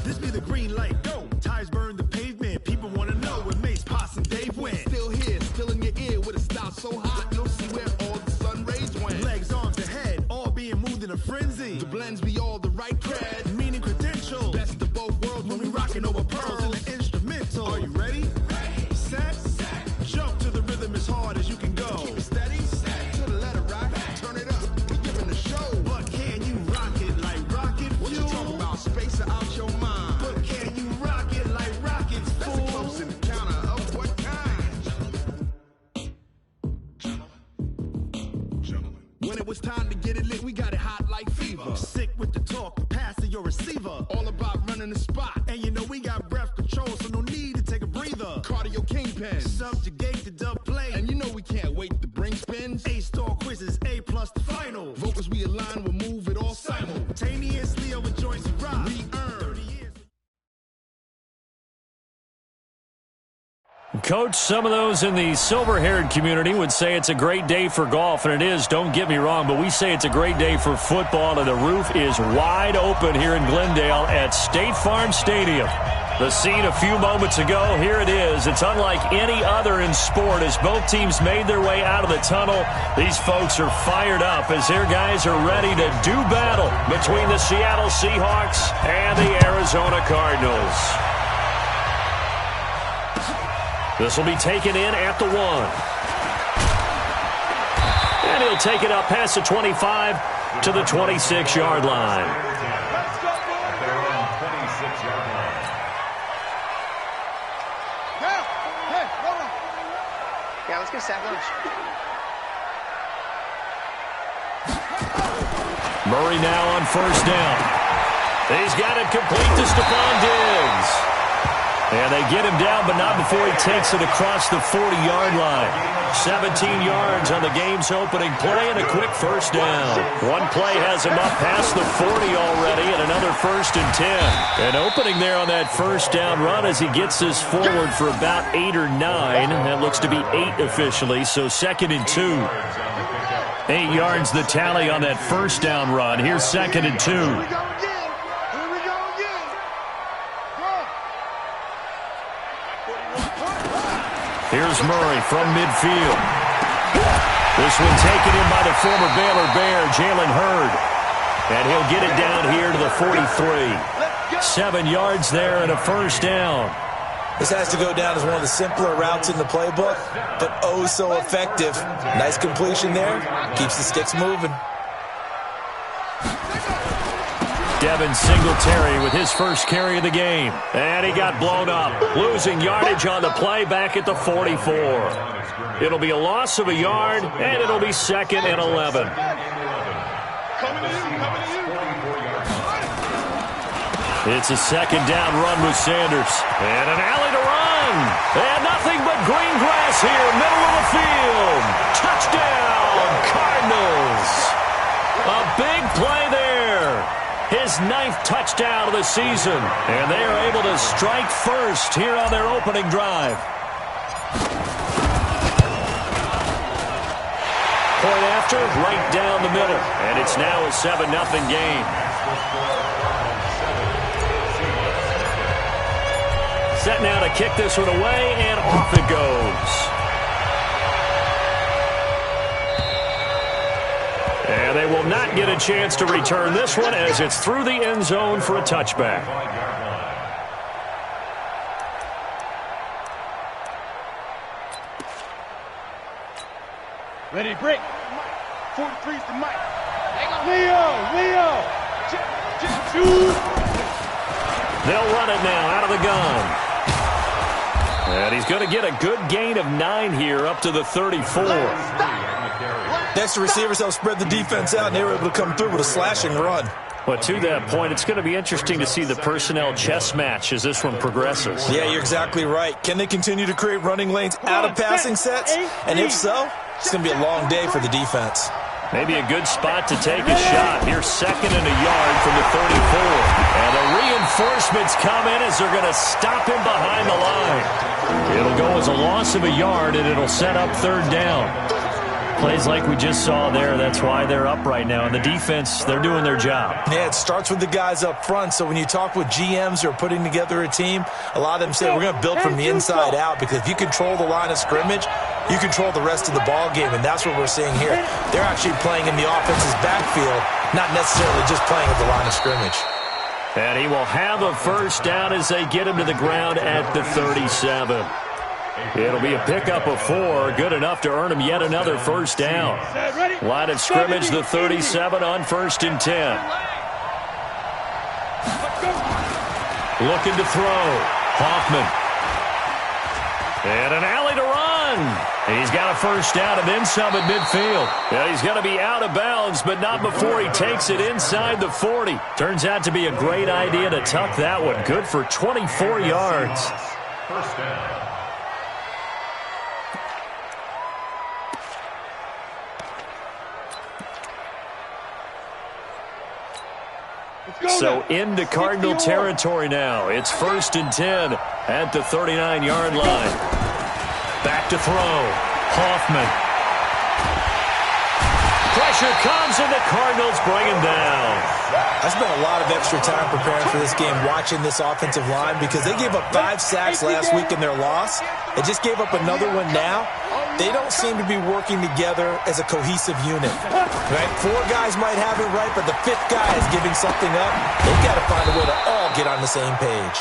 This be the green light, go. Tires burn the pavement. People want to know where Mace, Poss, and Dave went. Still here, still in your ear with a style so hot. You'll see where all the sun rays went. Legs, arms, and head, all being moved in a frenzy. The blends be all the right cred. Meaning credentials. Best of both worlds When we rockin' over pearls and the instrumental. Are you ready? Set. Jump to the rhythm as hard as you can go. Keep it steady, to the letter right. Turn it up, we're giving the show. But can you rock it like rocket fuel? What you talking about? Space out your mind. But can you rock it like rockets, That's a close fool? encounter of what kind? Gentlemen. When it was time to get it lit, we got it hot like fever. Sick with the talk, pass to your receiver. All about running the spot. And you know we got breath control, so no need to take a breather. Cardio kingpin. Subjugate the dub play. And you know we can't wait to bring spins. A-star quizzes, A+ the final. Vocals we align, we'll move it all Simultaneously over joints and rock. We earn. 30 years. Coach, some of those in the silver-haired community would say it's a great day for golf, and it is, don't get me wrong, but we say it's a great day for football, and the roof is wide open here in Glendale at State Farm Stadium. The scene a few moments ago, here it is. It's unlike any other in sport as both teams made their way out of the tunnel. These folks are fired up as their guys are ready to do battle between the Seattle Seahawks and the Arizona Cardinals. This will be taken in at the 1. And he'll take it up past the 25 to the 26-yard line. Yeah, let's get sack lunch. Murray now on first down. He's got it complete to Stephon Diggs. And they get him down, but not before he takes it across the 40-yard line. 17 yards on the game's opening play and a quick first down. One play has him up past the 40 already and another 1st and 10. And opening there on that first down run as he gets this forward for about 8 or 9. That looks to be 8 officially, so 2nd and 2. 8 yards the tally on that first down run. Here's 2nd and 2. Here's Murray from midfield. This one taken in by the former Baylor Bear, Jalen Hurd. And he'll get it down here to the 43. 7 yards there and a first down. This has to go down as one of the simpler routes in the playbook, but oh so effective. Nice completion there. Keeps the sticks moving. Devin Singletary with his first carry of the game. And he got blown up. Losing yardage on the play back at the 44. It'll be a loss of a yard, and it'll be 2nd and 11. It's a 2nd down run with Sanders. And an alley to run. And nothing but green grass here, middle of the field. Touchdown, Cardinals. A big play there. His 9th touchdown of the season. And they are able to strike first here on their opening drive. Point after, right down the middle. And it's now a 7-0 game. Set now to kick this one away, and off it goes. And they will not get a chance to return this one as it's through the end zone for a touchback. Ready, break. 43's the mic. Leo. They'll run it now out of the gun. And he's going to get a good gain of 9 here up to the 34. Next, the receivers help spread the defense out, and they were able to come through with a slashing run. But to that point, it's going to be interesting to see the personnel chess match as this one progresses. Yeah, you're exactly right. Can they continue to create running lanes out of passing sets? And if so, it's going to be a long day for the defense. Maybe a good spot to take a shot. Here's 2nd and a yard from the 34. And the reinforcements come in as they're going to stop him behind the line. It'll go as a loss of a yard, and it'll set up 3rd down. Plays like we just saw there, that's why they're up right now. And the defense, they're doing their job. Yeah, it starts with the guys up front. So when you talk with GMs who are putting together a team, a lot of them say we're going to build from the inside out, because if you control the line of scrimmage, you control the rest of the ball game, and that's what we're seeing here. They're actually playing in the offense's backfield, not necessarily just playing at the line of scrimmage. And he will have a first down as they get him to the ground at the 37. It'll be a pickup of 4, good enough to earn him yet another first down. Line of scrimmage, the 37 on 1st and 10. Looking to throw. Hoffman. And an alley to run. He's got a first down and then some at midfield. Yeah, he's going to be out of bounds, but not before he takes it inside the 40. Turns out to be a great idea to tuck that one. Good for 24 yards. First down. So into Cardinal territory now. It's 1st and 10 at the 39-yard line. Back to throw. Hoffman. Pressure comes, and the Cardinals bring him down. I spent a lot of extra time preparing for this game, watching this offensive line, because they gave up 5 sacks last week in their loss. They just gave up another one now. They don't seem to be working together as a cohesive unit. Right? 4 guys might have it right, but the 5th guy is giving something up. They've got to find a way to all get on the same page.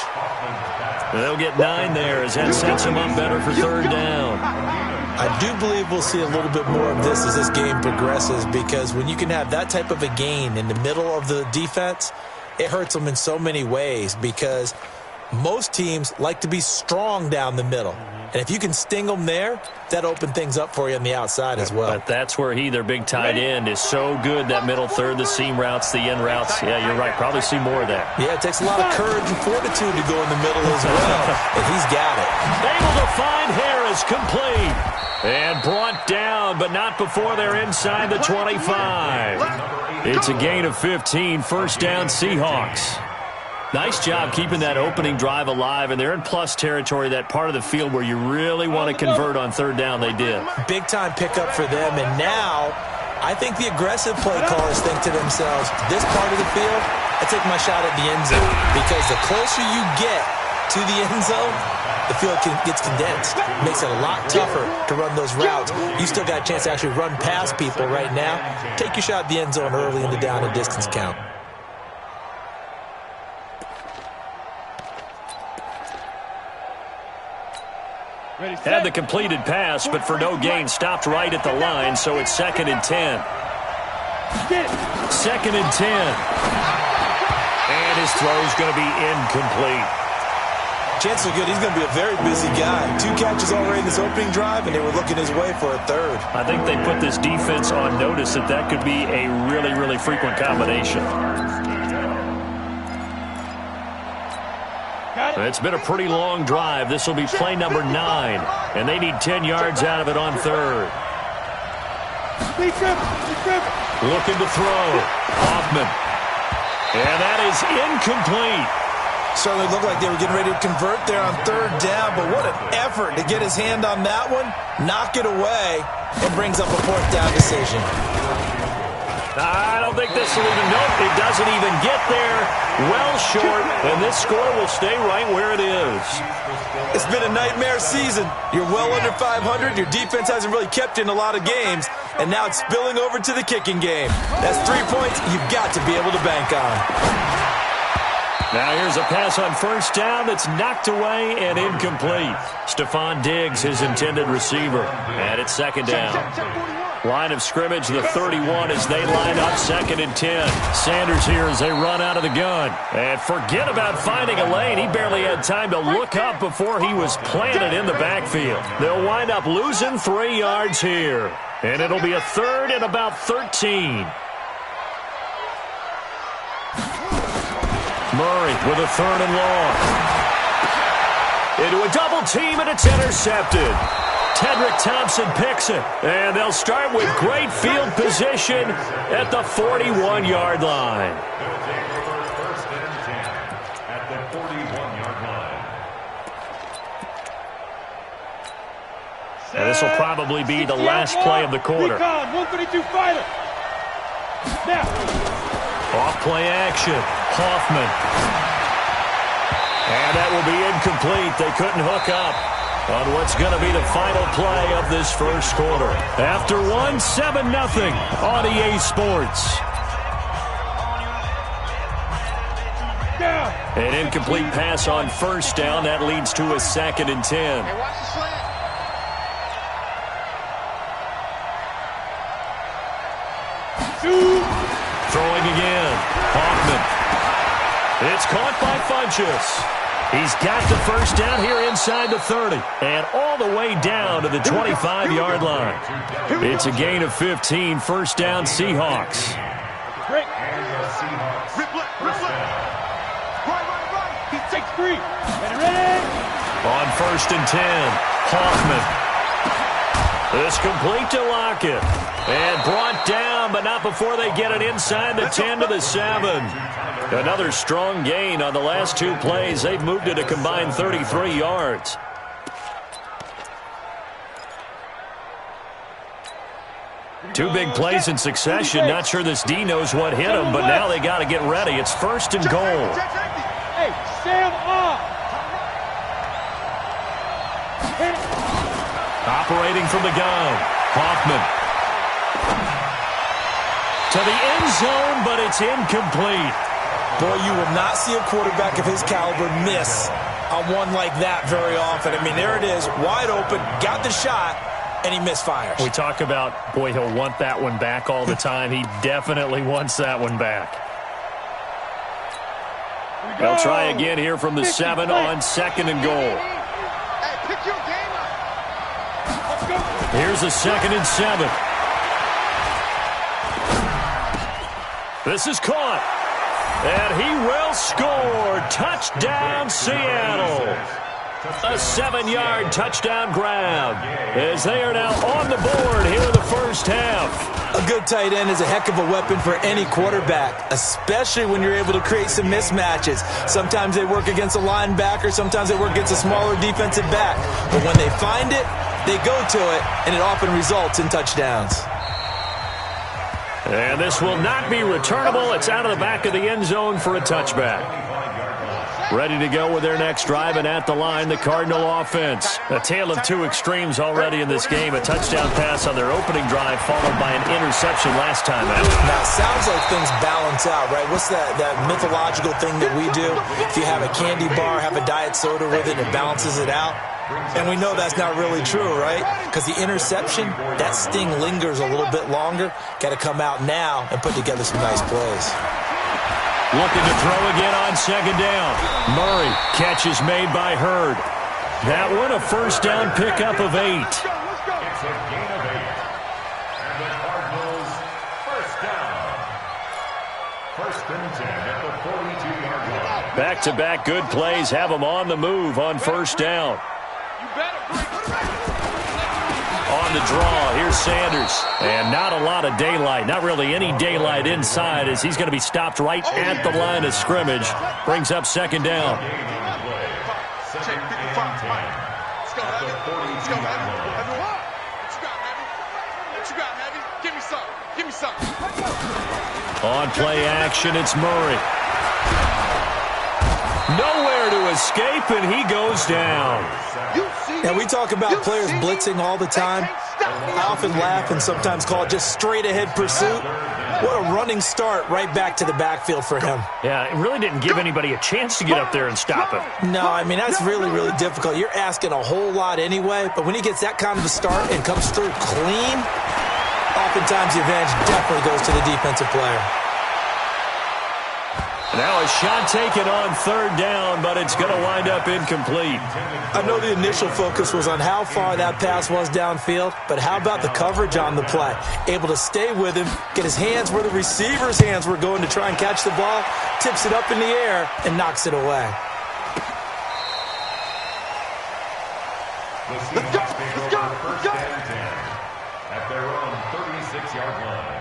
They'll get 9 there as that sets them up better for 3rd down. I do believe we'll see a little bit more of this as this game progresses, because when you can have that type of a gain in the middle of the defense, it hurts them in so many ways, because most teams like to be strong down the middle. And if you can sting them there, that opens things up for you on the outside as well. But that's where their big tight end, is so good, that middle third, the seam routes, the in routes. Yeah, you're right. Probably see more of that. Yeah, it takes a lot of courage and fortitude to go in the middle as well, and he's got it. Able to find Harris, complete. And brought down, but not before they're inside the 25. It's a gain of 15, first down Seahawks. Nice job keeping that opening drive alive, and they're in plus territory, that part of the field where you really want to convert on 3rd down. They did. Big-time pickup for them, and now I think the aggressive play callers think to themselves, this part of the field, I take my shot at the end zone, because the closer you get to the end zone, the field gets condensed. It makes it a lot tougher to run those routes. You still got a chance to actually run past people right now. Take your shot at the end zone early in the down and distance count. Had the completed pass, but for no gain, stopped right at the line, so it's 2nd and 10. 2nd and 10. And his throw's going to be incomplete. Chances are good he's going to be a very busy guy. 2 catches already in this opening drive, and they were looking his way for a 3rd. I think they put this defense on notice that could be a really, really frequent combination. It's been a pretty long drive. This will be play number 9, and they need 10 yards out of it on 3rd. Looking to throw. Hoffman. And that is incomplete. Certainly looked like they were getting ready to convert there on 3rd down, but what an effort to get his hand on that one, knock it away, and brings up a 4th down decision. I don't think this will even, nope, it doesn't even get there. Well short, and this score will stay right where it is. It's been a nightmare season. You're well under 500. Your defense hasn't really kept you in a lot of games, and now it's spilling over to the kicking game. That's 3 points you've got to be able to bank on. Now here's a pass on 1st down that's knocked away and incomplete. Stephon Diggs, his intended receiver, and it's 2nd down. Line of scrimmage, the 31, as they line up 2nd and 10. Sanders here as they run out of the gun. And forget about finding a lane. He barely had time to look up before he was planted in the backfield. They'll wind up losing 3 yards here. And it'll be a 3rd and about 13. Murray with a 3rd and long. Into a double team, and it's intercepted. Tedrick Thompson picks it, and they'll start with great field position at the 41-yard line. First and 10 at the 41-yard line. And this will probably be the last play of the quarter. 132 fighter. Now. Off play action. Hoffman. And that will be incomplete. They couldn't hook up on what's going to be the final play of this first quarter. After 7-0 on EA Sports. An incomplete pass on first down. That leads to a 2nd and 10. Hey, watch the slant. Throwing again. Hoffman. It's caught by Funchess. He's got the first down here inside the 30. And all the way down to the 25-yard line. It's a gain of 15. First down, Seahawks. Break. Rip left. Right. He takes 3. Ready. On 1st and 10, Hoffman. This complete to Lockett. And brought down, but not before they get it inside the 10 to the 7. Another strong gain on the last 2 plays. They've moved it a combined 33 yards. Two big plays in succession. Not sure this D knows what hit him, but now they got to get ready. It's 1st and goal. Hey, Sam off. Operating from the gun. Hoffman. To the end zone, but it's incomplete. Boy, you will not see a quarterback of his caliber miss on one like that very often. I mean, there it is, wide open, got the shot, and he misfires. We talk about, boy, he'll want that one back all the time. He definitely wants that one back. They'll try again here from the 7 on 2nd and goal. Hey, pick your game up. Let's go. Here's a 2nd and 7. This is caught. And he will score. Touchdown, Seattle. A 7-yard touchdown grab as they are now on the board here in the first half. A good tight end is a heck of a weapon for any quarterback, especially when you're able to create some mismatches. Sometimes they work against a linebacker. Sometimes they work against a smaller defensive back. But when they find it, they go to it, and it often results in touchdowns. And this will not be returnable. It's out of the back of the end zone for a touchback. Ready to go with their next drive, and at the line, the Cardinal offense. A tale of 2 extremes already in this game. A touchdown pass on their opening drive, followed by an interception last time out. Now, it sounds like things balance out, right? What's that mythological thing that we do? If you have a candy bar, have a diet soda with it, it balances it out. And we know that's not really true, right? Because the interception, that sting lingers a little bit longer. Got to come out now and put together some nice plays. Looking to throw again on 2nd down. Murray, catch is made by Hurd. That one a first down pickup of 8. It's a gain of 8. And the Cardinals first down. 1st and 10 at the 42-yard line. Back-to-back good plays have them on the move on first down. On the draw, here's Sanders. And not a lot of daylight, not really any daylight inside, as he's going to be stopped right at the line of scrimmage. Brings up 2nd down. On play action, it's Murray. Nowhere to escape, and he goes down. Now, we talk about players blitzing all the time. I often laugh and sometimes call it just straight-ahead pursuit. What a running start right back to the backfield for him. Yeah, it really didn't give anybody a chance to get up there and stop him. No, I mean, that's really, really difficult. You're asking a whole lot anyway, but when he gets that kind of a start and comes through clean, oftentimes the advantage definitely goes to the defensive player. Now a shot taken on 3rd down, but it's going to wind up incomplete. I know the initial focus was on how far that pass was downfield, but how about the coverage on the play? Able to stay with him, get his hands where the receiver's hands were going to try and catch the ball, tips it up in the air, and knocks it away. The Seahawks take over 1st and 10 at their own 36-yard line.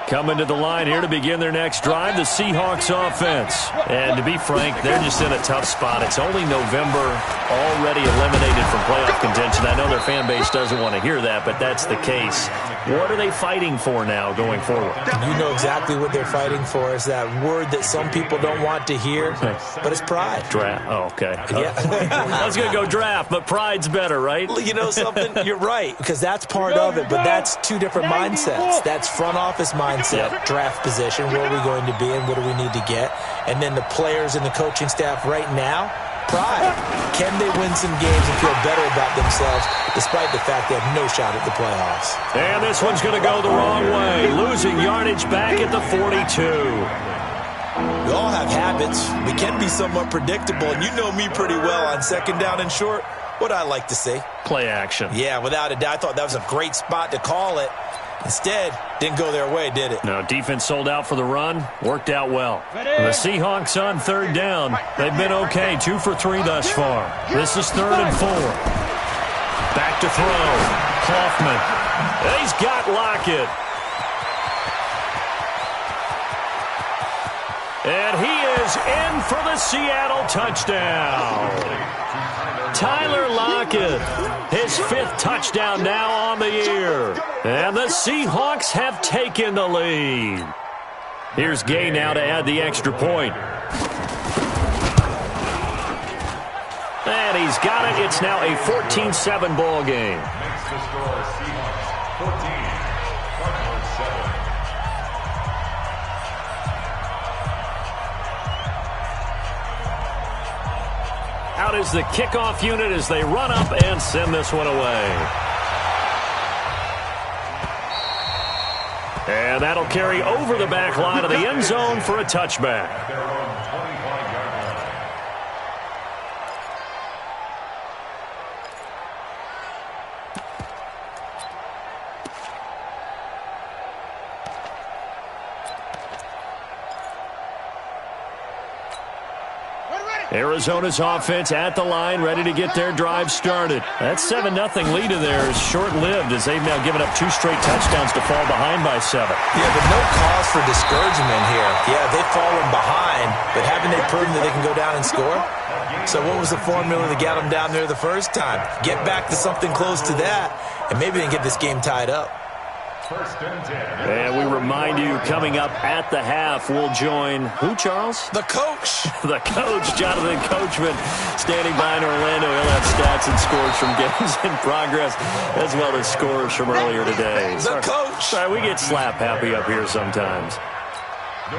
Coming to the line here to begin their next drive, the Seahawks offense. And to be frank, they're just in a tough spot. It's only November, already eliminated from playoff contention. I know their fan base doesn't want to hear that, but that's the case. What are they fighting for now going forward? You know exactly what they're fighting for. It's that word that some people don't want to hear, but it's pride. Draft. Oh, okay. Yeah. I was going to go draft, but pride's better, right? You know something? You're right, because that's part of it, but that's two different mindsets. That's front office mindset, draft position, where are we going to be and what do we need to get? And then the players and the coaching staff right now, pride. Can they win some games and feel better about themselves despite the fact they have no shot at the playoffs? And this one's going to go the wrong way, losing yardage back at the 42. We all have habits. We can be somewhat predictable, and you know me pretty well on second down and short. What I like to say? Play action. Yeah, without a doubt. I thought that was a great spot to call it. Instead, didn't go their way, did it? No, defense sold out for the run. Worked out well. The Seahawks on third down. They've been okay. 2 for 3 thus far. This is 3rd and 4. Back to throw. Kaufman. He's got Lockett. And he is in for the Seattle touchdown. Tyler Lockett, his 5th touchdown now on the year. And the Seahawks have taken the lead. Here's Gay now to add the extra point. And he's got it. It's now a 14-7 ball game. Makes the score Seahawks 14, Cardinals 7. Out is the kickoff unit as they run up and send this one away. And that'll carry over the back line of the end zone for a touchback. At their own 25-yard line. Arizona's offense at the line, ready to get their drive started. That 7-0 lead of theirs is short-lived as they've now given up 2 straight touchdowns to fall behind by 7. Yeah, but no cause for discouragement here. Yeah, they've fallen behind, but haven't they proven that they can go down and score? So what was the formula that got them down there the first time? Get back to something close to that, and maybe they can get this game tied up. First and 10. And we remind you, coming up at the half, we'll join who, Charles? The coach. The coach, Jonathan Coachman, standing by in Orlando. He'll have stats and scores from games in progress, as well as scores from earlier today. The coach. Sorry, we get slap happy up here sometimes.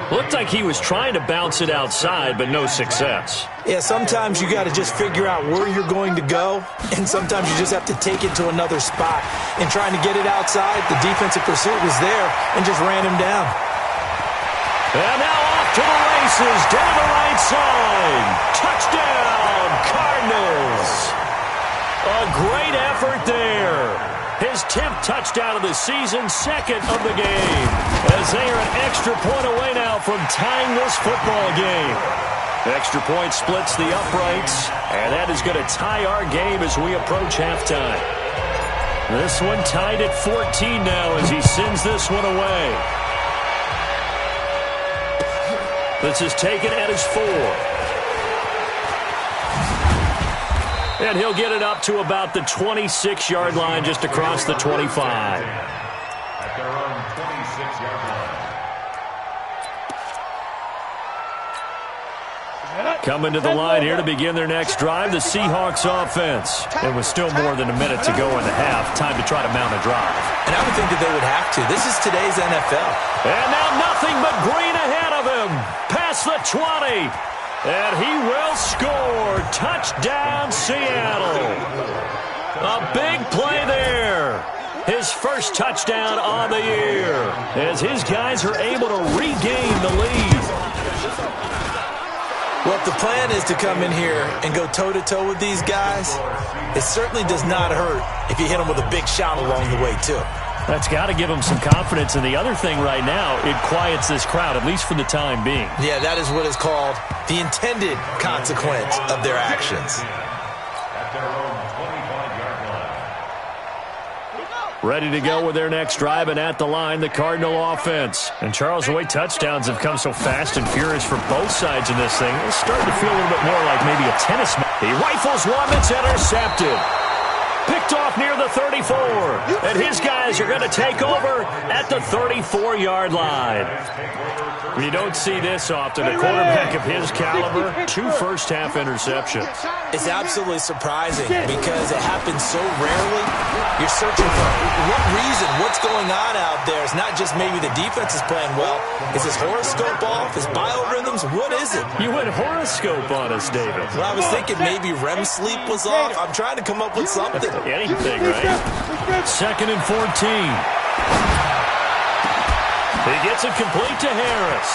Looked like he was trying to bounce it outside, but no success. Yeah, sometimes you got to just figure out where you're going to go, and sometimes you just have to take it to another spot. And trying to get it outside, the defensive pursuit was there and just ran him down. And now off to the races, down the right side. Touchdown, Cardinals. A great effort there. His 10th touchdown of the season, 2nd of the game. As they are an extra point away now from tying this football game. Extra point splits the uprights, and that is going to tie our game as we approach halftime. This one tied at 14 now as he sends this one away. This is taken at his 4. And he'll get it up to about the 26-yard line, just across the 25. At their own 26-yard line. Coming to the line here to begin their next drive, the Seahawks offense. And with still more than a minute to go in the half, time to try to mount a drive. And I would think that they would have to. This is today's NFL. And now nothing but green ahead of him. Past the 20. And he will score. Touchdown, Seattle. A big play there. His first touchdown on the year. As his guys are able to regain the lead. Well, if the plan is to come in here and go toe-to-toe with these guys, it certainly does not hurt if you hit them with a big shot along the way, too. That's got to give them some confidence. And the other thing right now, it quiets this crowd, at least for the time being. Yeah, that is what is called the intended consequence of their actions. At their own 25-yard line. Ready to go with their next drive, and at the line, the Cardinal offense. And Charles, the way touchdowns have come so fast and furious for both sides in this thing, it's starting to feel a little bit more like maybe a tennis match. He rifles one that's intercepted. Picked off near the 34. And his guys are going to take over at the 34-yard line. You don't see this often. A quarterback of his caliber, 2 first-half interceptions. It's absolutely surprising because it happens so rarely. You're searching for what reason, what's going on out there. It's not just maybe the defense is playing well. Is his horoscope off? His biorhythms? What is it? You went horoscope on us, David. Well, I was thinking maybe REM sleep was off. I'm trying to come up with something. Anything, right? 2nd and 14. He gets it complete to Harris.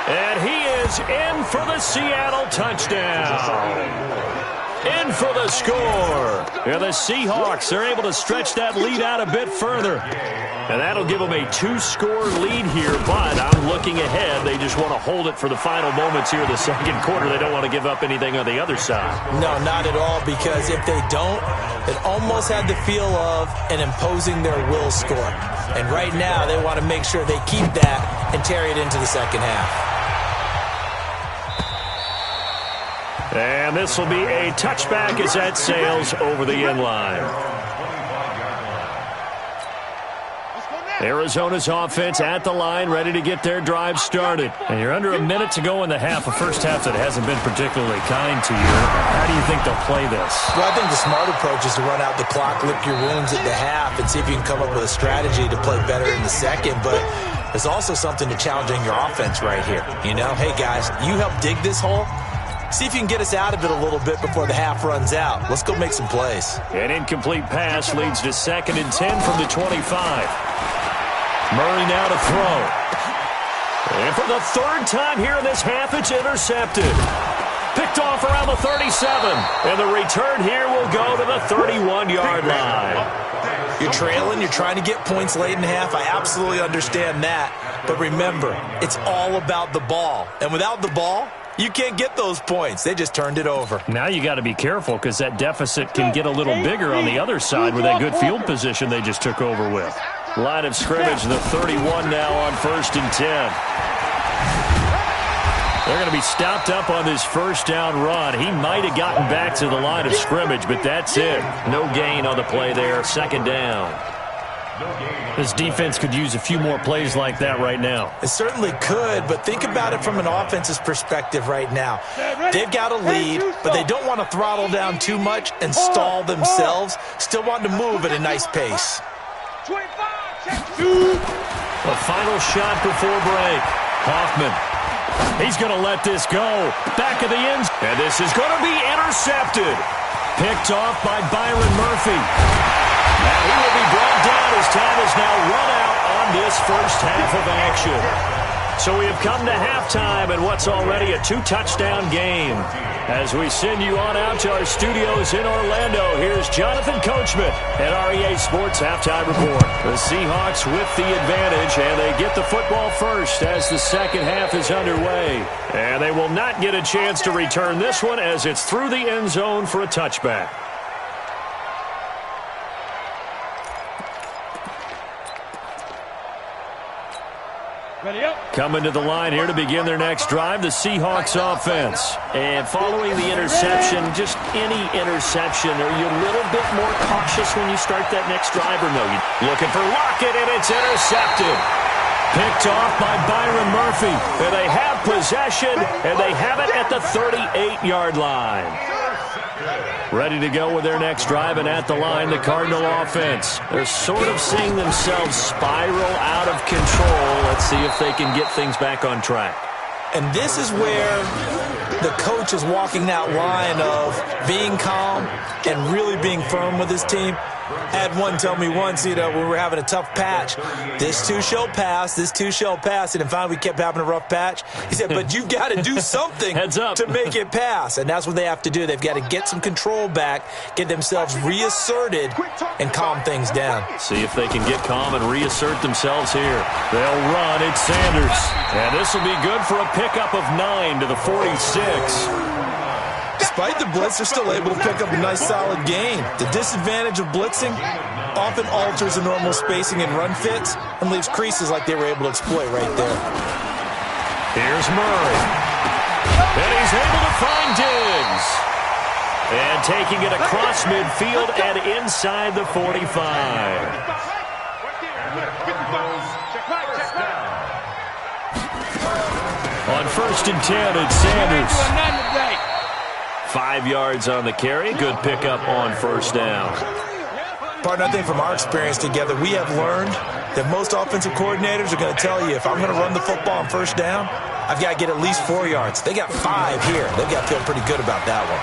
And he is in for the Seattle touchdown. In for the score. Yeah, the Seahawks are able to stretch that lead out a bit further. And that'll give them a 2-score lead here, but I'm looking ahead. They just want to hold it for the final moments here in the second quarter. They don't want to give up anything on the other side. No, not at all, because if they don't, it almost had the feel of an imposing their will score. And right now, they want to make sure they keep that and carry it into the second half. And this will be a touchback as that sails over the end line. Arizona's offense at the line, ready to get their drive started. And you're under a minute to go in the half, a first half that hasn't been particularly kind to you. How do you think they'll play this? Well, I think the smart approach is to run out the clock, lick your wounds at the half, and see if you can come up with a strategy to play better in the second. But there's also something to challenging your offense right here. You know, hey, guys, you help dig this hole. See if you can get us out of it a little bit before the half runs out. Let's go make some plays. An incomplete pass leads to 2nd and 10 from the 25. Murray now to throw. And for the 3rd time here in this half, it's intercepted. Picked off around the 37. And the return here will go to the 31-yard line. You're trailing. You're trying to get points late in half. I absolutely understand that. But remember, it's all about the ball. And without the ball, you can't get those points. They just turned it over. Now you got to be careful because that deficit can get a little bigger on the other side with that good field position they just took over with. Line of scrimmage, the 31 now on 1st and 10. They're going to be stopped up on this first down run. He might have gotten back to the line of scrimmage, but that's it. No gain on the play there. 2nd down. This defense could use a few more plays like that right now. It certainly could, but think about it from an offense's perspective right now. They've got a lead, but they don't want to throttle down too much and stall themselves. Still want to move at a nice pace. The final shot before break. Hoffman. He's going to let this go. Back of the end. And this is going to be intercepted. Picked off by Byron Murphy. And he will be brought down as time is now run out on this first half of action. So we have come to halftime in what's already a 2-touchdown game. As we send you on out to our studios in Orlando, here's Jonathan Coachman at REA Sports Halftime Report. The Seahawks with the advantage, and they get the football first as the second half is underway. And they will not get a chance to return this one as it's through the end zone for a touchback. Coming to the line here to begin their next drive, the Seahawks offense. And following the interception, just any interception, are you a little bit more cautious when you start that next drive or no? You're looking for Lockett, and it's intercepted. Picked off by Byron Murphy. And they have possession, and they have it at the 38-yard line. Ready to go with their next drive, and at the line, the Cardinal offense. They're sort of seeing themselves spiral out of control. Let's see if they can get things back on track. And this is where the coach is walking that line of being calm and really being firm with his team. Had one tell me once, when we were having a tough patch, this too shall pass, this too shall pass. And finally we kept having a rough patch. He said, but you've got to do something to make it pass. And that's what they have to do. They've got to get some control back, get themselves reasserted, and calm things down. See if they can get calm and reassert themselves here. They'll run. It's Sanders. And this will be good for a pickup of 9 to the 46. Despite the blitz, they're still able to pick up a nice, solid gain. The disadvantage of blitzing, often alters the normal spacing and run fits and leaves creases like they were able to exploit right there. Here's Murray. And he's able to find Diggs. And taking it across midfield and inside the 45. On 1st and 10, it's Sanders. 5 yards on the carry. Good pickup on 1st down. Partner, I think from our experience together, we have learned that most offensive coordinators are going to tell you, if I'm going to run the football on 1st down, I've got to get at least 4 yards. They got 5 here. They've got to feel pretty good about that one.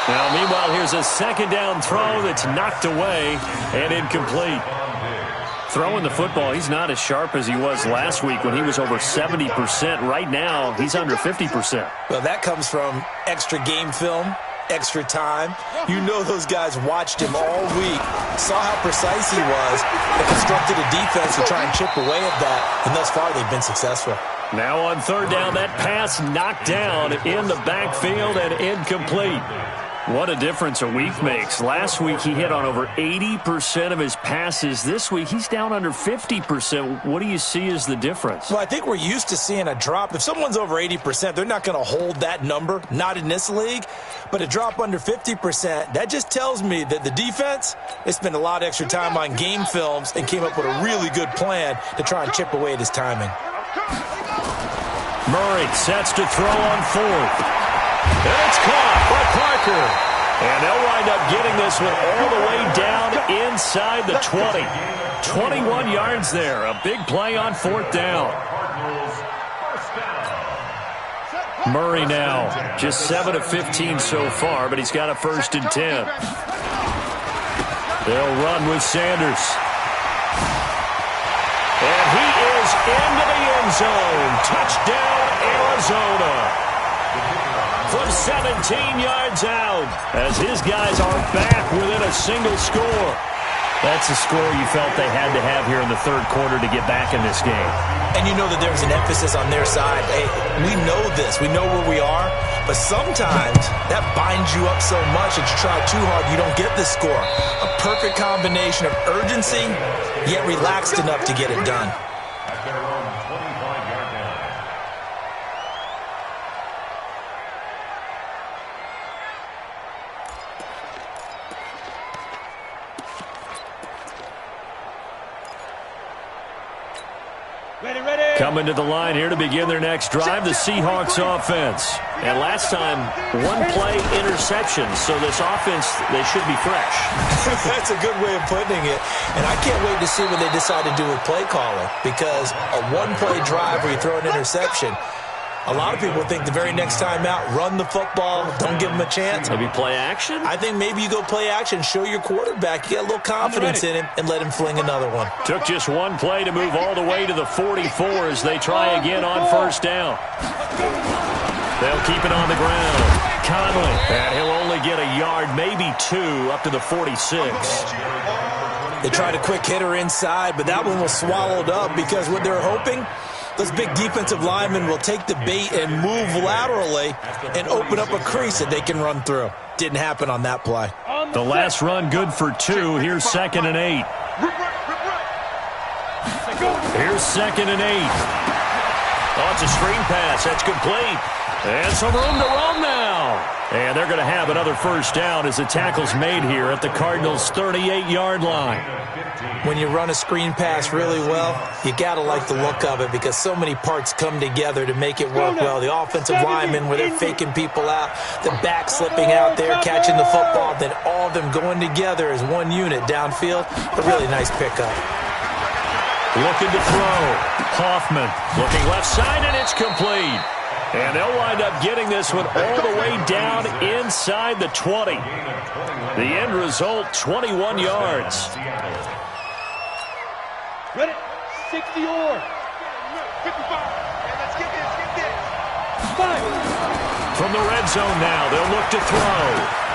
Now, meanwhile, here's a 2nd down throw that's knocked away and incomplete. Throwing the football, he's not as sharp as he was last week when he was over 70%. Right now, he's under 50%. Well, that comes from extra game film, extra time. You know those guys watched him all week, saw how precise he was, and constructed a defense to try and chip away at that, and thus far they've been successful. Now on 3rd down, that pass knocked down in the backfield and incomplete. What a difference a week makes. Last week, he hit on over 80% of his passes. This week, he's down under 50%. What do you see as the difference? Well, I think we're used to seeing a drop. If someone's over 80%, they're not going to hold that number, not in this league. But a drop under 50%, that just tells me that the defense, they spent a lot of extra time on game films and came up with a really good plan to try and chip away at his timing. Murray sets to throw on 4th. And it's caught by Parker. And they'll wind up getting this one all the way down inside the 20. 21 yards there. A big play on 4th down. Murray now just 7 of 15 so far, but he's got a 1st and 10. They'll run with Sanders. And he is into the end zone. Touchdown, Arizona. From 17 yards out, as his guys are back within a single score. That's a score you felt they had to have here in the 3rd quarter to get back in this game. And you know that there's an emphasis on their side. Hey, we know this. We know where we are. But sometimes that binds you up so much that you try too hard, you don't get the score. A perfect combination of urgency, yet relaxed enough to get it done. Coming to the line here to begin their next drive, the Seahawks offense. And last time, 1-play interception. So this offense, they should be fresh. That's a good way of putting it. And I can't wait to see what they decide to do with play calling. Because a 1-play drive where you throw an interception, a lot of people think the very next time out, run the football, don't give him a chance. Maybe play action? I think maybe you go play action, show your quarterback, you get a little confidence in him, and let him fling another one. Took just 1 play to move all the way to the 44 as they try again on 1st down. They'll keep it on the ground. Conley, and he'll only get a yard, maybe 2, up to the 46. They tried a quick hitter inside, but that one was swallowed up because what they're hoping, those big defensive linemen will take the bait and move laterally and open up a crease that they can run through. Didn't happen on that play. The last run good for 2. Here's 2nd and 8. Here's 2nd and 8. Oh, it's a screen pass. That's complete. And some room to roam now. And they're going to have another 1st down as the tackle's made here at the Cardinals' 38-yard line. When you run a screen pass really well, you got to like the look of it because so many parts come together to make it work well. The offensive linemen where they're faking people out, the back slipping out there, catching the football, then all of them going together as one unit downfield. A really nice pickup. Looking to throw. Hoffman looking left side, and it's complete. And they'll wind up getting this one all the way down inside the 20. The end result, 21 yards. Ready? 60 or 55. Let's get this. 5. From the red zone now, they'll look to throw.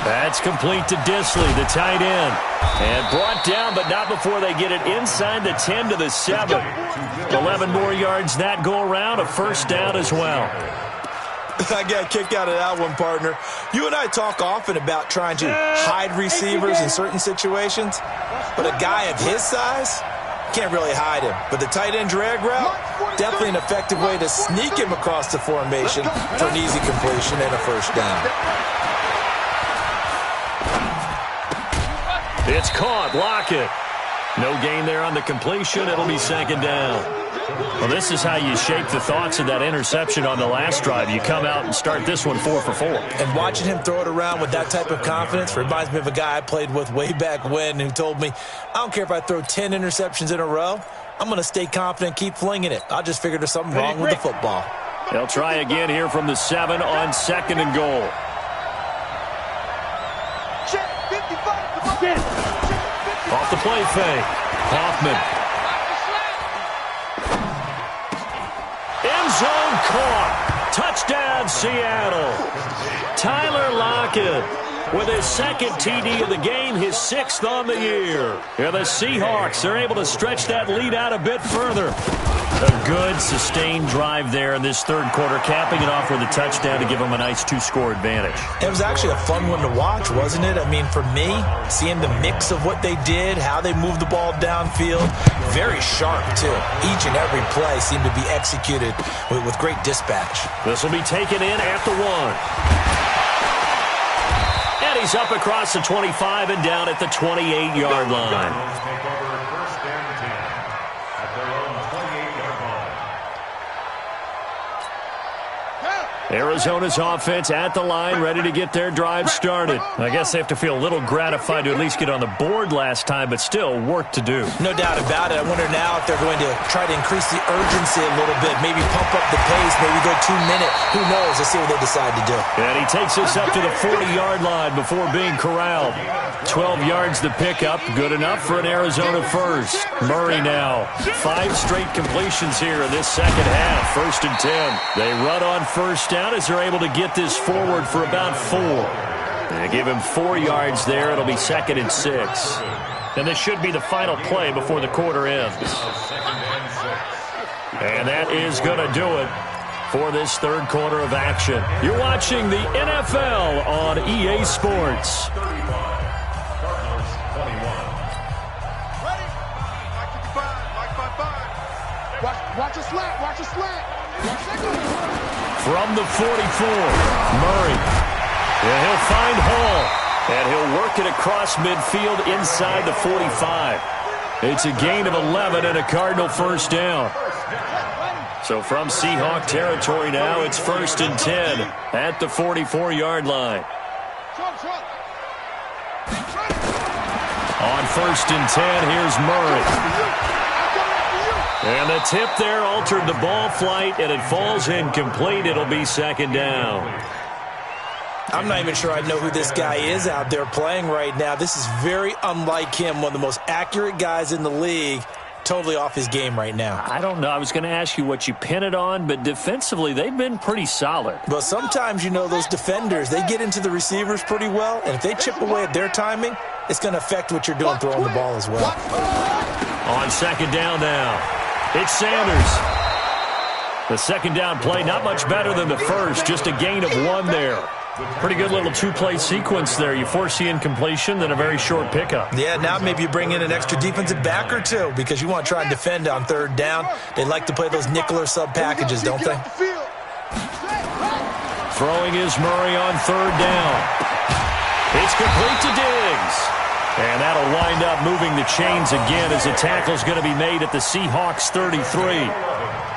That's complete to Disley, the tight end. And brought down, but not before they get it inside the 10 to the 7. 11 more yards that go around, a 1st down as well. I got a kick out of that one, partner. You and I talk often about trying to hide receivers in certain situations, but a guy of his size can't really hide him. But the tight end drag route, definitely an effective way to sneak him across the formation for an easy completion and a first down. It's caught. Lockett. No gain there on the completion. It'll be second down. Well, this is how you shape the thoughts of that interception on the last drive. You come out and start this one 4 for 4. And watching him throw it around with that type of confidence reminds me of a guy I played with way back when who told me, I don't care if I throw 10 interceptions in a row. I'm going to stay confident, keep flinging it. I just figured there's something wrong with the football. They'll try again here from the 7 on 2nd and goal. Off the play fake. Hoffman. End zone caught. Touchdown, Seattle. Tyler Lockett with his second TD of the game, his 6th on the year. Yeah, the Seahawks are able to stretch that lead out a bit further. A good, sustained drive there in this third quarter, capping it off with a touchdown to give them a nice 2-score advantage. It was actually a fun one to watch, wasn't it? I mean, for me, seeing the mix of what they did, how they moved the ball downfield, very sharp, too. Each and every play seemed to be executed with great dispatch. This will be taken in at the 1. And he's up across the 25 and down at the 28-yard line. Arizona's offense at the line, ready to get their drive started. I guess they have to feel a little gratified to at least get on the board last time, but still work to do. No doubt about it. I wonder now if they're going to try to increase the urgency a little bit, maybe pump up the pace, maybe go 2-minute. Who knows? Let's see what they decide to do. And he takes us up to the 40-yard line before being corralled. 12 yards to pick up, good enough for an Arizona first. Murray now, 5 straight completions here in this second half. 1st and 10. They run on first down as they're able to get this forward for about 4. They give him 4 yards there. It'll be 2nd and 6. And this should be the final play before the quarter ends. And that is going to do it for this third quarter of action. You're watching the NFL on EA Sports. Watch a slant. Watch a slant. From the 44, Murray. And he'll find Hall. And he'll work it across midfield inside the 45. It's a gain of 11 and a Cardinal first down. So from Seahawk territory now, it's 1st and 10 at the 44-yard line. On 1st and 10, here's Murray. And the tip there altered the ball flight, and it falls incomplete. It'll be 2nd down. I'm not even sure I know who this guy is out there playing right now. This is very unlike him, one of the most accurate guys in the league. Totally off his game right now. I don't know. I was going to ask you what you pin it on, but defensively, they've been pretty solid. But sometimes, you know, those defenders, they get into the receivers pretty well, and if they chip away at their timing, it's going to affect what you're doing throwing the ball as well. On 2nd down now. It's Sanders. The 2nd down play, not much better than the first, just a gain of 1 there. Pretty good little 2-play sequence there. You force the incompletion, then a very short pickup. Yeah, now maybe you bring in an extra defensive back or 2 because you want to try and defend on 3rd down. They like to play those nickel or sub packages, don't they? Throwing is Murray on 3rd down. It's complete to Diggs. And that'll wind up moving the chains again as the tackle's going to be made at the Seahawks 33.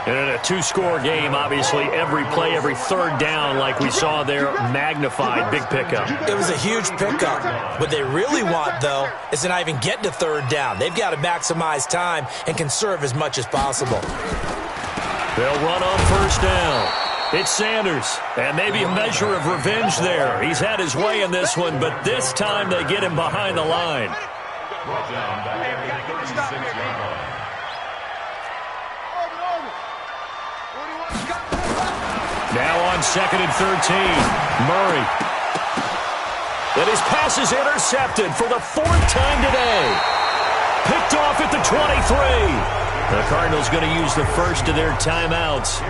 And in a 2-score game, obviously, every play, every 3rd down, like we saw there, magnified. Big pickup. It was a huge pickup. What they really want, though, is to not even get to 3rd down. They've got to maximize time and conserve as much as possible. They'll run on 1st down. It's Sanders, and maybe a measure of revenge there. He's had his way in this one, but this time they get him behind the line. Now on 2nd and 13, Murray. And his pass is intercepted for the 4th time today. Picked off at the 23. The Cardinals going to use the first of their timeouts.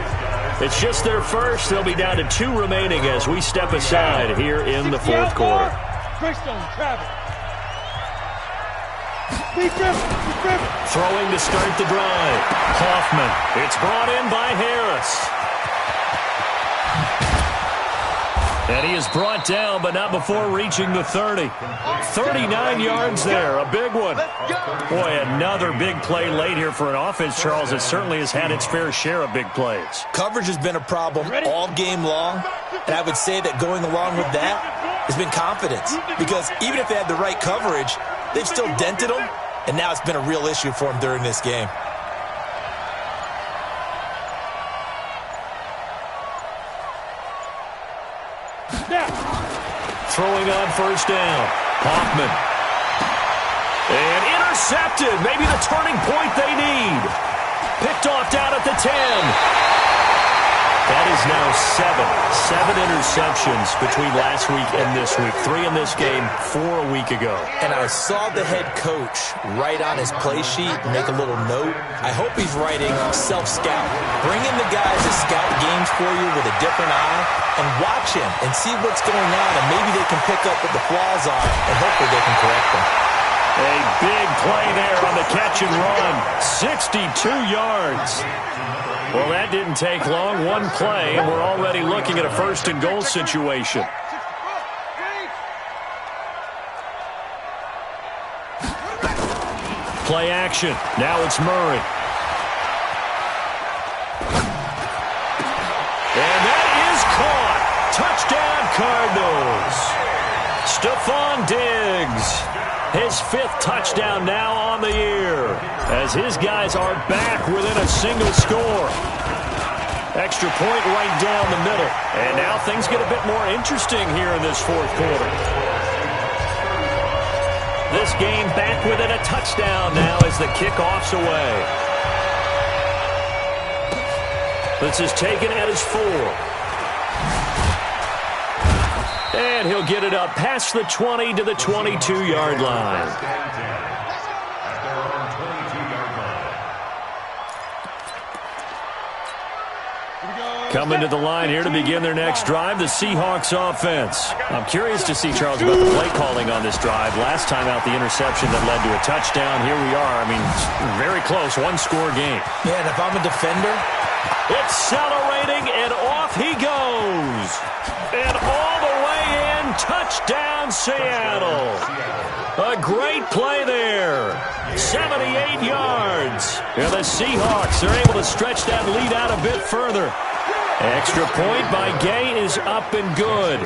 It's just their first. They'll be down to 2 remaining as we step aside here in the fourth quarter. Throwing to start the drive. Hoffman. It's brought in by Harris. And he is brought down, but not before reaching the 30. 39 yards there, a big one. Boy, another big play late here for an offense, Charles, that certainly has had its fair share of big plays. Coverage has been a problem all game long, and I would say that going along with that has been confidence. Because even if they had the right coverage, they've still dented them, and now it's been a real issue for them during this game. Throwing on first down. Hoffman. And intercepted. Maybe the turning point they need. Picked off down at the 10. That is now 7 interceptions between last week and this week. 3 in this game, 4 a week ago. And I saw the head coach write on his play sheet and make a little note. I hope he's writing self-scout. Bring in the guys to scout games for you with a different eye and watch him and see what's going on, and maybe they can pick up what the flaws are and hopefully they can correct them. A big play there on the catch and run. 62 yards. Well, that didn't take long. One play, and we're already looking at a first and goal situation. Play action. Now it's Murray. And that is caught. Touchdown, Cardinals. Stephon Diggs. His 5th touchdown now on the year, as his guys are back within a single score. Extra point right down the middle. And now things get a bit more interesting here in this fourth quarter. This game back within a touchdown now as the kickoff's away. This is taken at his 4. And he'll get it up past the 20 to the 22-yard line. Coming to the line here to begin their next drive, the Seahawks offense. I'm curious to see, Charles, about the play calling on this drive. Last time out, the interception that led to a touchdown. Here we are. I mean, very close, 1-score game. Yeah, and if I'm a defender, accelerating, and off he goes. And all the way in, touchdown, Seattle. A great play there. 78 yards. And the Seahawks are able to stretch that lead out a bit further. Extra point by Gay is up and good.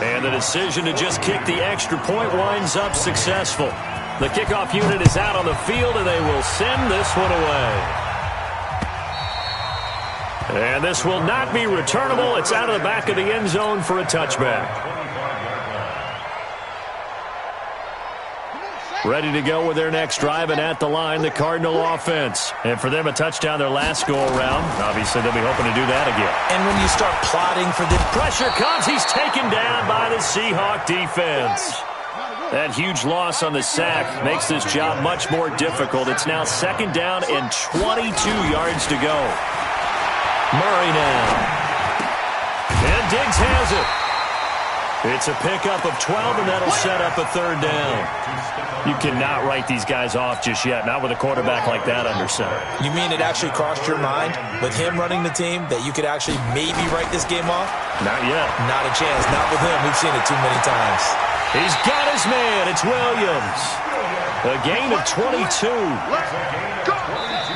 And the decision to just kick the extra point winds up successful. The kickoff unit is out on the field, and they will send this one away. And this will not be returnable. It's out of the back of the end zone for a touchback. Ready to go with their next drive, and at the line, the Cardinal offense. And for them, a touchdown their last go-around. Obviously, they'll be hoping to do that again. And when you start plotting for the pressure comes, he's taken down by the Seahawk defense. That huge loss on the sack makes this job much more difficult. It's now 2nd down and 22 yards to go. Murray now. And Diggs has it. It's a pickup of 12, and that'll set up a 3rd down. You cannot write these guys off just yet, not with a quarterback like that under center. You mean it actually crossed your mind with him running the team that you could actually maybe write this game off? Not yet. Not a chance. Not with him. We've seen it too many times. He's got his man. It's Williams. A gain of 22.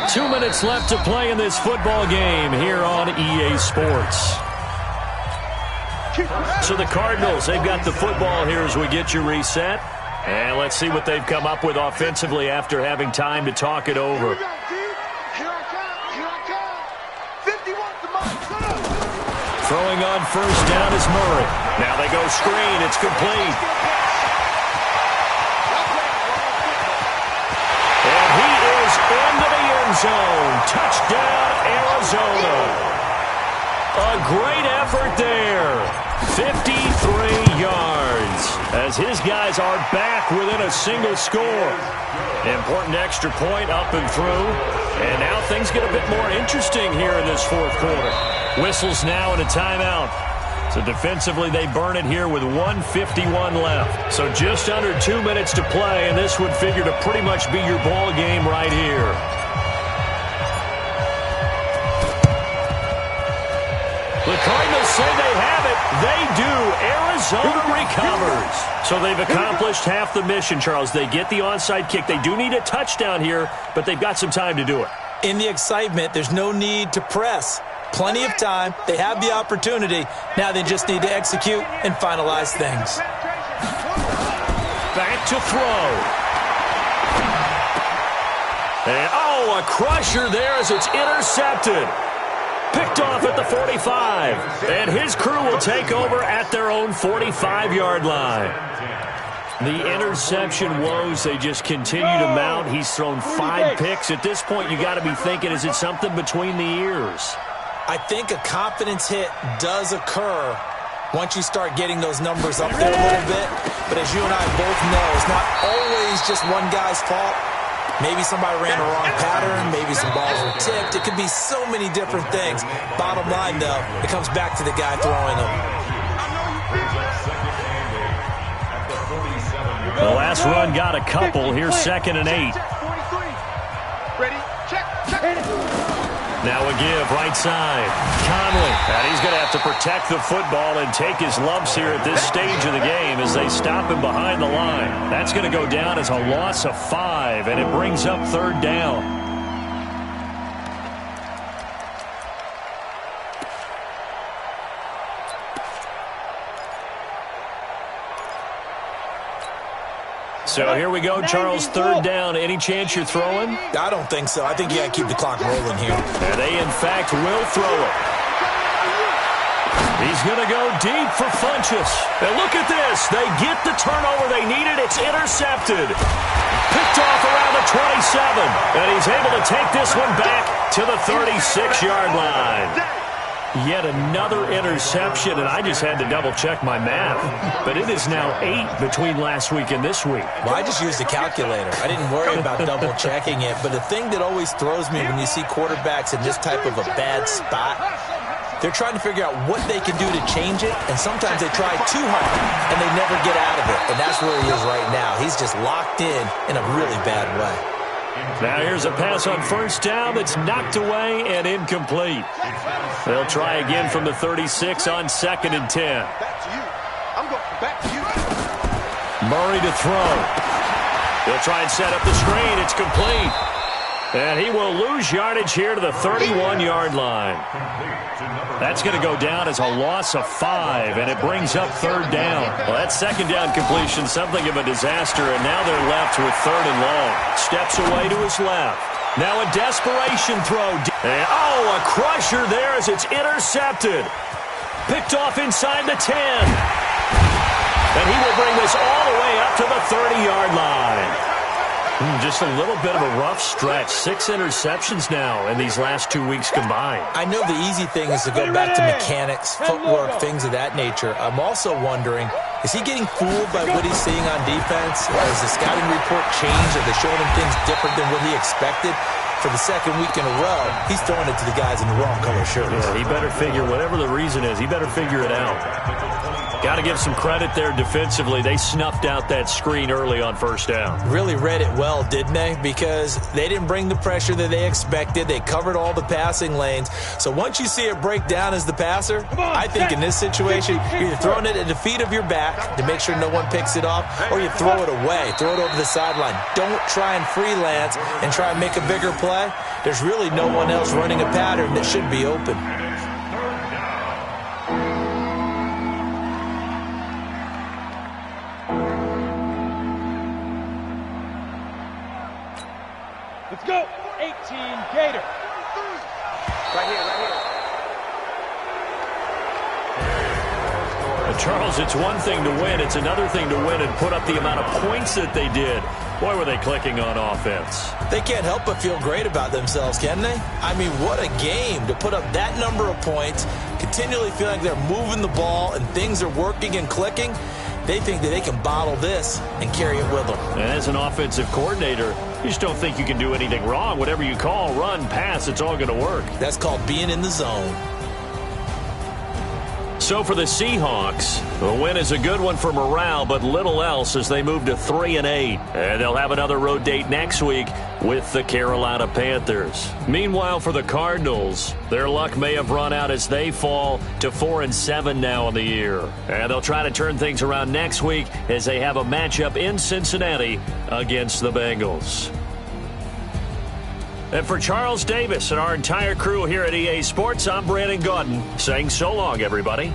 2 minutes left to play in this football game here on EA Sports. So the Cardinals, they've got the football here as we get you reset. And let's see what they've come up with offensively after having time to talk it over. Throwing on first down is Murray. Now they go screen. It's complete. And he is into the end zone. Touchdown, Arizona. A great effort there. 53 yards as his guys are back within a single score. Important extra point up and through. And now things get a bit more interesting here in this fourth quarter. Whistles now and a timeout. So defensively, they burn it here with 1:51 left. So just under 2 minutes to play, and this would figure to pretty much be your ball game right here. The Cardinals say they have it. They do. Arizona recovers. So they've accomplished half the mission, Charles. They get the onside kick. They do need a touchdown here, but they've got some time to do it. In the excitement, there's no need to press. Plenty of time. They have the opportunity. Now they just need to execute and finalize things. Back to throw. And, a crusher there as it's intercepted. Picked off at the 45. And his crew will take over at their own 45-yard line. The interception woes, they just continue to mount. He's thrown 5 picks. At this point, you got to be thinking, is it something between the ears? I think a confidence hit does occur once you start getting those numbers up there a little bit. But as you and I both know, it's not always just one guy's fault. Maybe somebody ran a wrong pattern. Maybe some balls were tipped. It could be so many different things. Bottom line, though, it comes back to the guy throwing them. The last run got a couple. Here's 2nd and 8. Ready? Check. Now a give, right side. Conley, and he's going to have to protect the football and take his lumps here at this stage of the game as they stop him behind the line. That's going to go down as a loss of 5, and it brings up 3rd down. So here we go, Charles, 3rd down. Any chance you're throwing? I don't think so. I think you got to keep the clock rolling here. And they, in fact, will throw it. He's going to go deep for Funchess. And look at this. They get the turnover they needed. It's intercepted. Picked off around the 27. And he's able to take this one back to the 36-yard line. Yet another interception, and I just had to double-check my math. But it is now 8 between last week and this week. Well, I just used a calculator. I didn't worry about double-checking it. But the thing that always throws me when you see quarterbacks in this type of a bad spot, they're trying to figure out what they can do to change it, and sometimes they try too hard, and they never get out of it. And that's where he is right now. He's just locked in a really bad way. Now here's a pass on 1st down that's knocked away and incomplete. They'll try again from the 36 on 2nd and 10. Back to you. I'm going back to you. Murray to throw. He'll try and set up the screen. It's complete. And he will lose yardage here to the 31-yard line. That's going to go down as a loss of 5, and it brings up 3rd down. Well, that 2nd down completion, something of a disaster, and now they're left with 3rd and long. Steps away to his left. Now a desperation throw. And, a crusher there as it's intercepted. Picked off inside the 10. And he will bring this all the way up to the 30-yard line. Just a little bit of a rough stretch. 6 interceptions now in these last 2 weeks combined. I know the easy thing is to go back to mechanics, footwork, things of that nature. I'm also wondering, is he getting fooled by what he's seeing on defense? Has the scouting report changed? Are they showing him things different than what he expected? For the 2nd week in a row, he's throwing it to the guys in the wrong color shirts. Yeah, he better figure, whatever the reason is, he better figure it out. Got to give some credit there defensively. They snuffed out that screen early on 1st down. Really read it well, didn't they? Because they didn't bring the pressure that they expected. They covered all the passing lanes. So once you see it break down as the passer, I think in this situation, you're either throwing it at the feet of your back to make sure no one picks it off, or you throw it away, throw it over the sideline. Don't try and freelance and try and make a bigger play. There's really no one else running a pattern that should be open. Let's go. 18 Gator. Right here. Charles, it's one thing to win. It's another thing to win and put up the amount of points that they did. Boy, were they clicking on offense. They can't help but feel great about themselves, can they? I mean, what a game to put up that number of points, continually feel like they're moving the ball and things are working and clicking. They think that they can bottle this and carry it with them. And as an offensive coordinator, You just don't think you can do anything wrong. Whatever you call, run, pass, it's all going to work. That's called being in the zone. So for the Seahawks, the win is a good one for morale, but little else as they move to 3-8. And they'll have another road date next week with the Carolina Panthers. Meanwhile, for the Cardinals, their luck may have run out as they fall to 4-7 now in the year. And they'll try to turn things around next week as they have a matchup in Cincinnati against the Bengals. And for Charles Davis and our entire crew here at EA Sports, I'm Brandon Gaudin saying so long, everybody.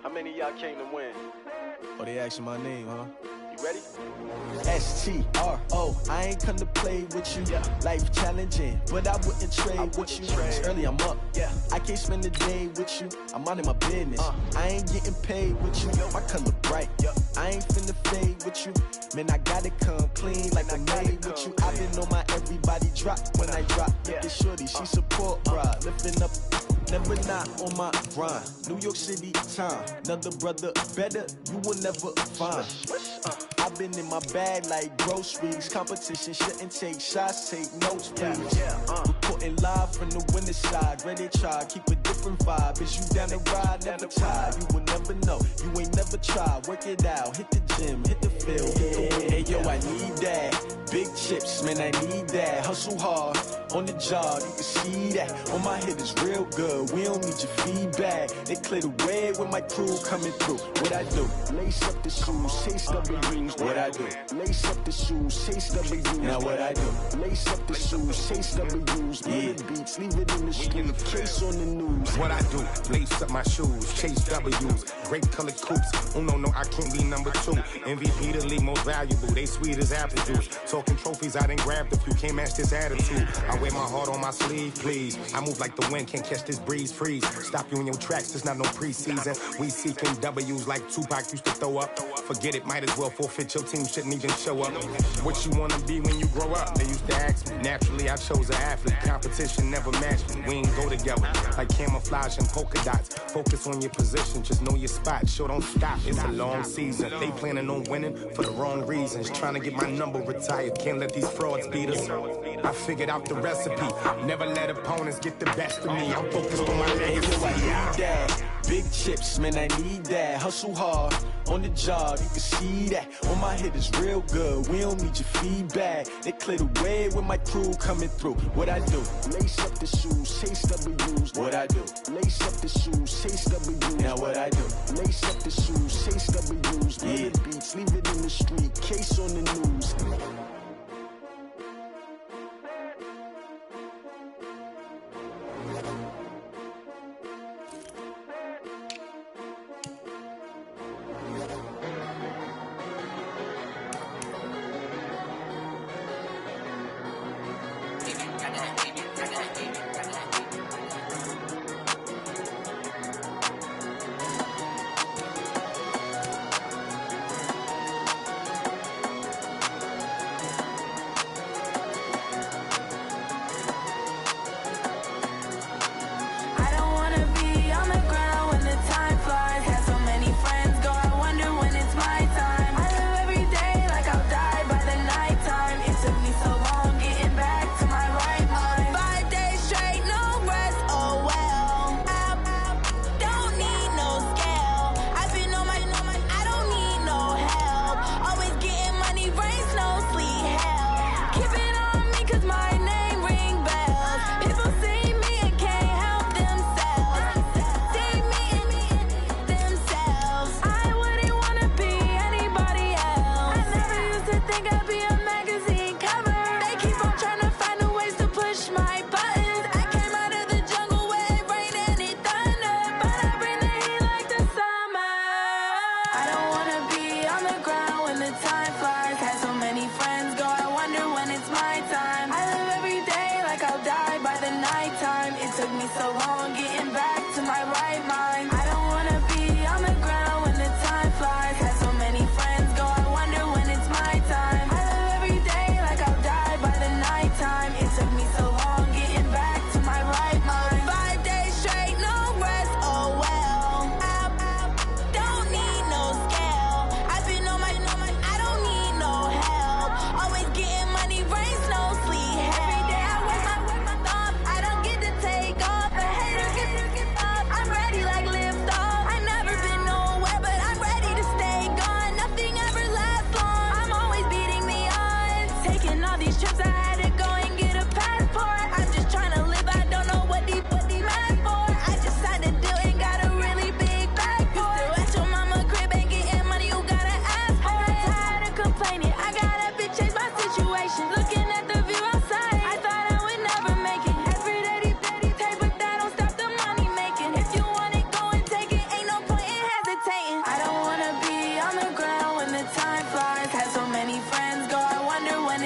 How many of y'all came to win? Oh, they asking my name, huh? You ready? S-T-R-O, I ain't come to play with you. Life challenging, but I wouldn't trade with you. It's early, I'm up. I can't spend the day with you. I'm minding my business. I ain't getting paid with you. My color bright. I ain't finna fade with you. Man, I gotta come clean like I made with you. I been on my everybody drop when I drop. Look at shorty, she support ride. Lifting up, never not on my grind. New York City time, another brother better, you will never find. I've been in my bag like groceries. Competition shouldn't take shots, take notes, please. Reporting live from the winter side. Ready to try, keep a different vibe. Is you down the ride, never tired. You will never know, you ain't never tried. Work it out, hit the gym, hit the field. Hey yo, I need that. Big chips, man, I need that. Hustle hard, on the job, you can see that. On my head is real good, we don't need your feedback. They clear the way with my crew coming through. What I do? Lace up the shoes, chase W's. What I do? Lace up the shoes, chase W's. Now what I do? Lace up the shoes, chase W's. Yeah, beats, leave it in the street, case on the news. What I do? Lace up my shoes, chase W's. Great colored coops. Oh no, I can't be number 2. MVP the league most valuable. They sweet as apple juice. Talking trophies, I done grabbed a few. Can't match this attitude. I wear my heart on my sleeve, please. I move like the wind, can't catch this breeze. Freeze. Stop you in your tracks. There's not no preseason. We seeking W's like Tupac used to throw up. Forget it, might as well forfeit. Your team shouldn't even show up. What you wanna be when you grow up? They used to ask me. Naturally, I chose an athlete. Competition never matched me. We ain't go together like camouflage and polka dots. Focus on your position, just know your spot. Sure, don't stop. It's a long season. They planning on winning for the wrong reasons. Trying to get my number retired. Can't let these frauds beat us. I figured out the recipe. Never let opponents get the best of me. I'm focused on my legacy. I need that. Big chips, man, I need that. Hustle hard, on the job, you can see that. On my head is real good, we don't need your feedback. They clear the way with my crew coming through. What I do? Lace up the shoes, chase W's. What I do? Lace up the shoes, chase W's. Now what I do? Lace up the shoes, chase W's. Yeah, beats, leave it in the street, case on the news.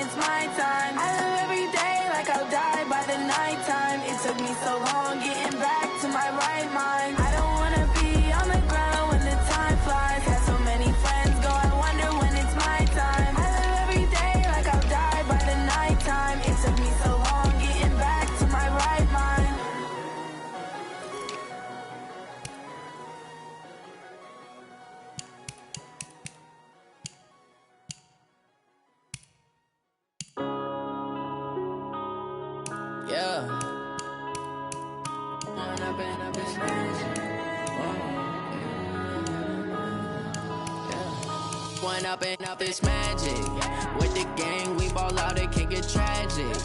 it's my time. I live every day like I'll die by the nighttime. It took me so long getting back to my right mind. I don't wanna be on the ground when the time flies. Had so many friends go, I wonder when it's my time. I live every day like I'll die by the nighttime. It took me so long getting back to my right mind. Yeah. One up and up is magic. With the gang, we ball out, it can get tragic.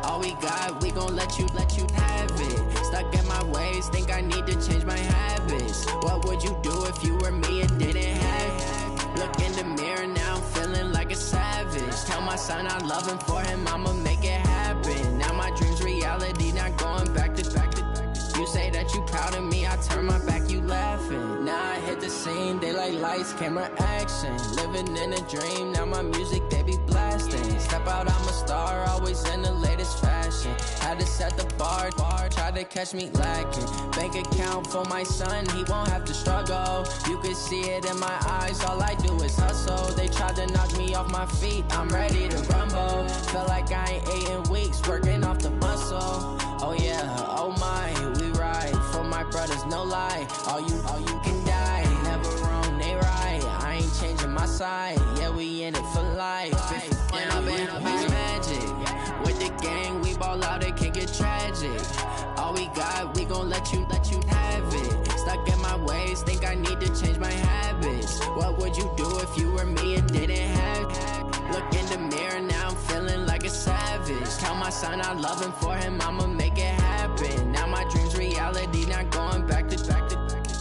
All we got, we gon' let you have it. Stuck in my ways, think I need to change my habits. What would you do if you were me and didn't have it? Look in the mirror now, I'm feeling like a savage. Tell my son I love him, for him I'ma make it happen. Now my dream's reality, not going back to. You say that you proud of me, I turn my back, you laughing. Now I hit the scene, they like lights, camera, action. Living in a dream, now my music, they be blasting. Step out, I'm a star, always in the latest fashion. Had to set the bar, try to catch me lacking. Bank account for my son, he won't have to struggle. You can see it in my eyes, all I do is hustle. They tried to knock me off my feet, I'm ready to rumble. Feel like I ain't ate in weeks, working off the muscle. Oh yeah, oh my, we ride for my brothers, no lie. All you can die, never wrong, they right. I ain't changing my side, yeah, we in it for life. When up and up is magic. With the gang, we ball out, it can get tragic. All we got, we gon' let you have it. Stuck in my ways, think I need to change my habits. What would you do if you were me and didn't have it? Look in the mirror now, I'm feeling like a savage. Tell my son I love him, for him I'ma make it happen. Now my dream's reality, not going back to.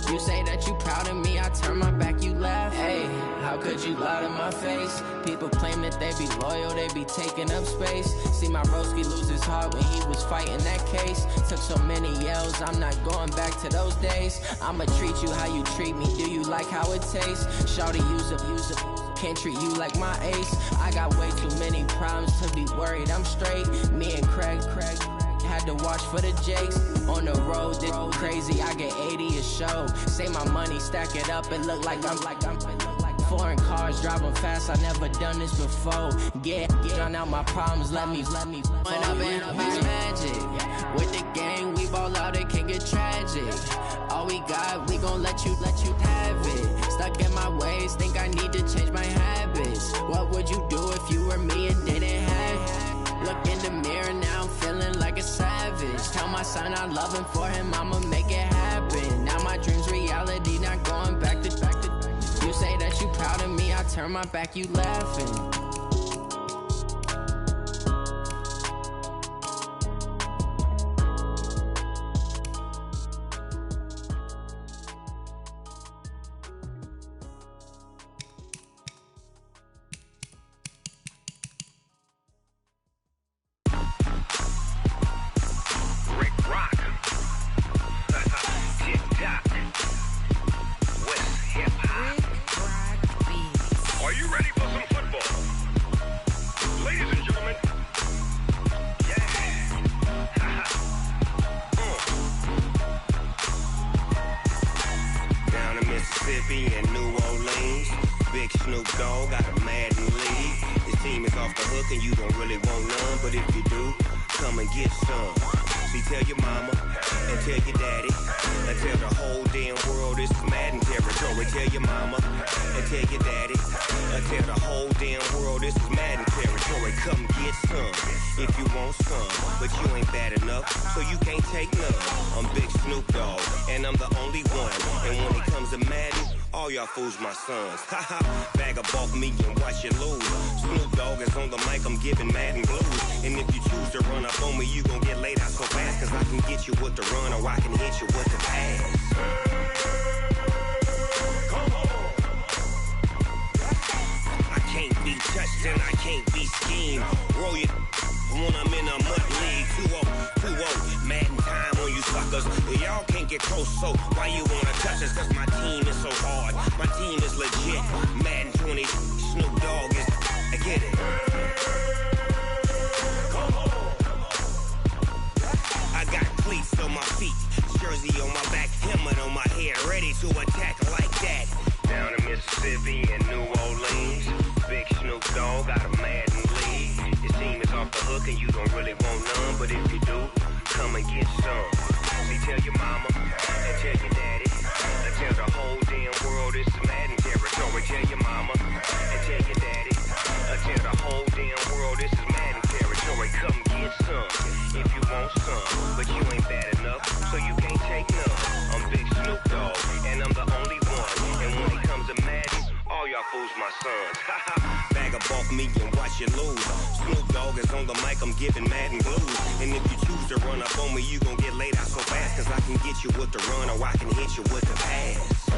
You say that you proud of me, I turn my back, you laugh. Hey, how could you lie to my face? People claim that they be loyal, they be taking up space. See my broski lose his heart when he was fighting that case. Took so many yells, I'm not going back to those days. I'ma treat you how you treat me, do you like how it tastes? Shawty, use up. Can't treat you like my ace. I got way too many problems to be worried, I'm straight. Me and Craig had to watch for the Jakes. On the road, this crazy, I get 80 a show. Say my money, stack it up, it look like I'm foreign cars, driving fast, I never done this before. Get drown out my problems, let me When up and up is magic. With the gang, we ball out, it can get tragic. All we got, we gon' let you have it. Stuck in my ways, think I need to change my habits. What would you do if you were me and didn't have it? Look in the mirror now, I'm feeling like a savage. Tell my son I love him, for him I'ma make it happen. Now my dream's reality, not going back to. You say that you proud of me, I turn my back, you laughing. Fools my sons. Haha, bag up off me and watch you lose. Snoop Dogg is on the mic, I'm giving Madden blues. And if you choose to run up on me, you gon' get laid out so fast. Cause I can get you with the run or I can hit you with the pass. Come on. I can't be touched and I can't be schemed. Roll you when I'm in a mud league. 2-0, Madden time on you suckers. Y'all can't get close, so why you wanna touch us? Cause my team is so hard. My team is legit. Madden 20, Snoop Dogg is. I get it. Uzi on my back, helmet on my head, ready to attack like that. Down in Mississippi and New Orleans, Big Snoop Dogg got a Madden league. Your team is off the hook and you don't really want none, but if you do, come and get some. See, tell your mama and tell your daddy, and tell the whole damn world it's Madden territory. Tell your mama and tell your daddy, and tell the whole damn world this is Madden territory. Come get some if you want some, but you ain't bad enough, so you can't take none. I'm Big Snoop Dogg, and I'm the only one. And when it comes to Madden, all y'all fools my sons. Bag a bulk me and watch you lose. Snoop Dogg is on the mic, I'm giving Madden blues. And if you choose to run up on me, you gon' get laid out so fast. Cause I can get you with the run or I can hit you with the pass.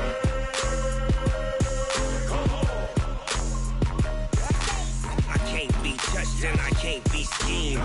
I can't be touched and I can't be schemed.